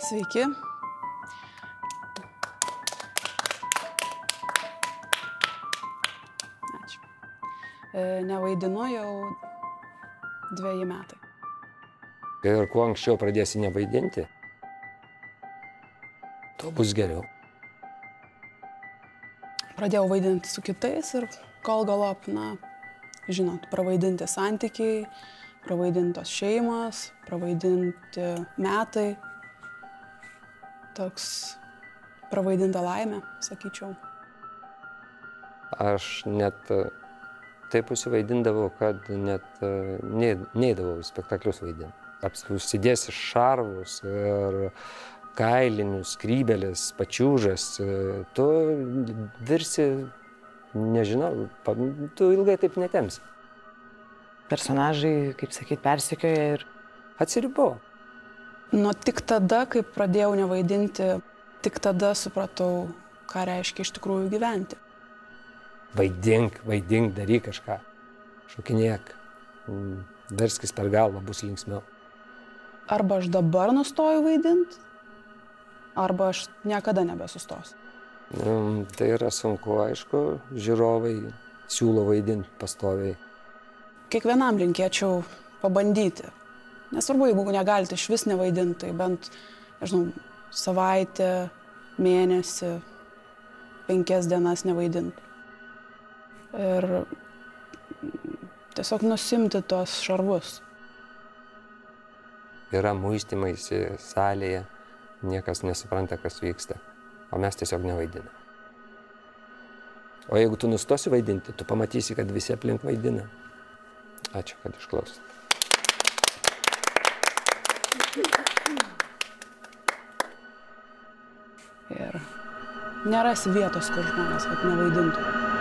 Sveiki. Ačiū. Nevaidinu jau 2 metai. Ir kuo anksčiau pradėsi nevaidinti, tuo bus geriau. Pradėjau vaidinti su kitais ir kol galop, žinot, pravaidinti santykiai, pravaidintos šeimos, pravaidinti metai. Toks pravaidinta laimė, sakyčiau. Aš net taip užsivaidindavau, kad net neidavau į spektaklius vaidinti. Užsidėsi šarvus ir kailinius, skrybėlis, pačiūžas, tu virsi, nežinau, tu ilgai taip netemsi. Personažai, kaip sakyt, persekioja ir atsiribau. Tik tada, kai pradėjau nevaidinti, tik tada supratau, ką reiškia iš tikrųjų gyventi. Vaidink, daryk kažką, šokinėk, verskis per galvą, bus linksmiau. Arba aš dabar nustoju vaidinti, arba aš niekada nebesustosiu. Tai yra sunku, aišku, žiūrovai siūlo vaidinti pastoviai. Kiekvienam linkėčiau pabandyti. Nesvarbu, jeigu negalite iš vis nevaidinti, tai bent, nežinau, savaitę, mėnesį, 5 dienas nevaidinti. Ir tiesiog nusimti tuos šarvus. Yra muistymaisi salėje, niekas nesupranta, kas vyksta, o mes tiesiog nevaidiname. O jeigu tu nustosi vaidinti, tu pamatysi, kad visi aplink vaidina. Ačiū, kad išklausėt. Ir nerasi vietos, kur žmonės nevaidintų.